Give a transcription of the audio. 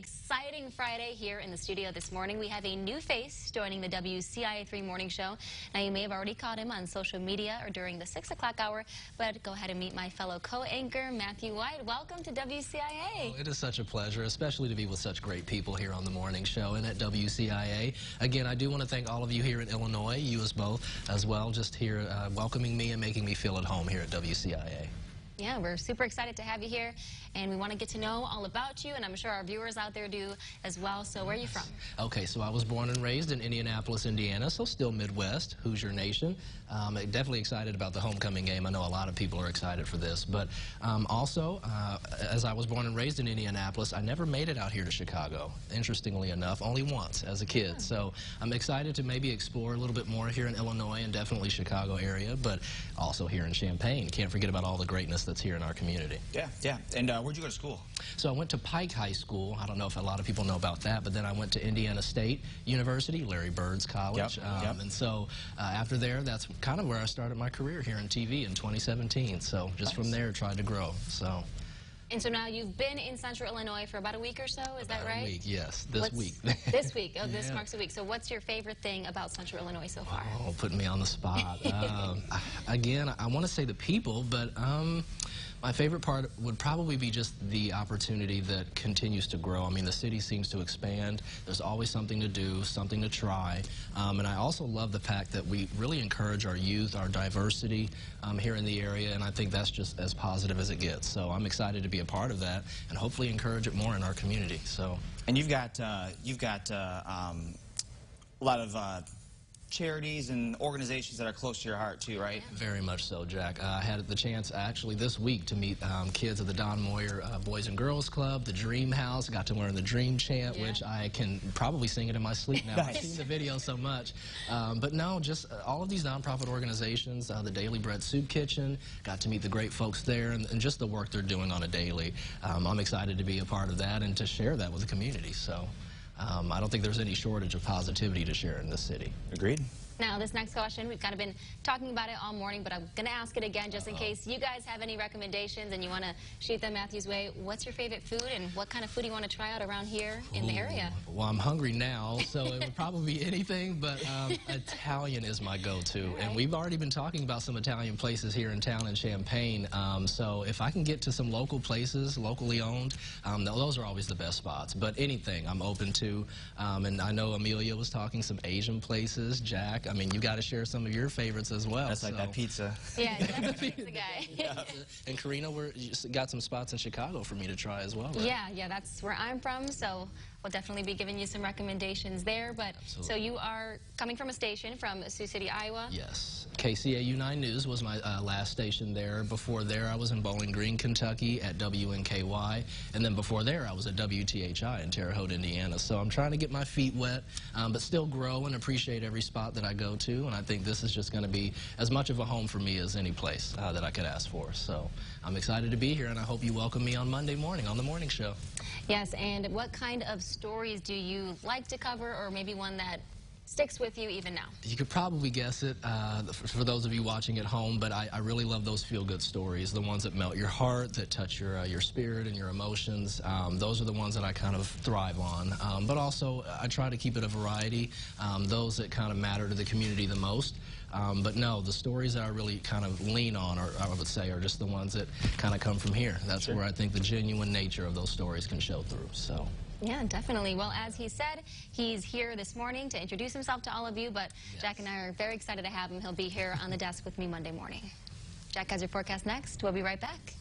exciting Friday here in the studio this morning. We have a new face joining the WCIA3 Morning Show. Now, you may have already caught him on social media or during the 6 o'clock hour, but go ahead and meet my fellow co-anchor, Matthew White. Welcome to WCIA. Oh, it is such a pleasure, especially to be with such great people here on the morning show and at WCIA. Again, I do want to thank all of you here in Illinois, you as well, just here welcoming me and making me feel at home here at WCIA. Yeah, we're super excited to have you here, and we want to get to know all about you, and I'm sure our viewers out there do as well. So where are you from? Okay, so I was born and raised in Indianapolis, Indiana, so still Midwest, Hoosier Nation. Definitely excited about the homecoming game. I know a lot of people are excited for this, but also, as I was born and raised in Indianapolis, I never made it out here to Chicago, interestingly enough, only once as a kid. So I'm excited to maybe explore a little bit more here in Illinois and definitely Chicago area, but also here in Champaign. Can't forget about all the greatness that's here in our community. Yeah. And where'd you go to school? So I went to Pike High School. I don't know if a lot of people know about that, but then I went to Indiana State University, Larry Bird's college. Yep. And so after there, that's kind of where I started my career here in TV in 2017. So just from there, tried to grow. And so now you've been in Central Illinois for about a week or so, is that right? A week, yes, this week. This week, oh, this marks a week. So what's your favorite thing about Central Illinois so far? Oh, putting me on the spot. Again, I want to say the people, but my favorite part would probably be just the opportunity that continues to grow. I mean, the city seems to expand. There's always something to do, something to try. And I also love the fact that we really encourage our youth, our diversity here in the area, and I think that's just as positive as it gets. So I'm excited to be a part of that and hopefully encourage it more in our community. And you've got a lot of charities and organizations that are close to your heart too, right? Very much so, Jack. I had the chance actually this week to meet kids of the Don Moyer Boys and Girls Club, the Dream House. Got to learn the Dream Chant, which I can probably sing it in my sleep now. Nice. I've seen the video so much. But no, just all of these nonprofit organizations, the Daily Bread Soup Kitchen, got to meet the great folks there and just the work they're doing on a daily. I'm excited to be a part of that and to share that with the community. So I don't think there's any shortage of positivity to share in this city. Agreed. Now, this next question, we've kind of been talking about it all morning, but I'm going to ask it again just in case you guys have any recommendations and you want to shoot them Matthew's way. What's your favorite food, and what kind of food do you want to try out around here in the area? Well, I'm hungry now, so it would probably be anything, but Italian is my go-to. Right. And we've already been talking about some Italian places here in town in Champaign, so if I can get to some local places, locally owned, those are always the best spots. But anything I'm open to, and I know Amelia was talking some Asian places, Jack. I mean, you got to share some of your favorites as well. That's like that pizza. Yeah, that's the pizza guy. And Karina, you got some spots in Chicago for me to try as well, right? Yeah, that's where I'm from, so we'll definitely be giving you some recommendations there. But so you are coming from a station from Sioux City, Iowa? Yes. KCAU 9 News was my last station there. Before there, I was in Bowling Green, Kentucky at WNKY. And then before there, I was at WTHI in Terre Haute, Indiana. So I'm trying to get my feet wet, but still grow and appreciate every spot that I go to. And I think this is just going to be as much of a home for me as any place that I could ask for. So I'm excited to be here, and I hope you welcome me on Monday morning on the morning show. Yes, and what kind of stories do you like to cover, or maybe one that sticks with you even now? You could probably guess it for those of you watching at home, but I really love those feel-good stories, the ones that melt your heart, that touch your spirit and your emotions. Those are the ones that I kind of thrive on. But also, I try to keep it a variety, those that kind of matter to the community the most. But no, the stories that I really kind of lean on, or I would say, are just the ones that kind of come from here. That's where I think the genuine nature of those stories can show through. So. Yeah, definitely. Well, as he said, he's here this morning to introduce himself to all of you, but Jack and I are very excited to have him. He'll be here on the desk with me Monday morning. Jack has your forecast next. We'll be right back.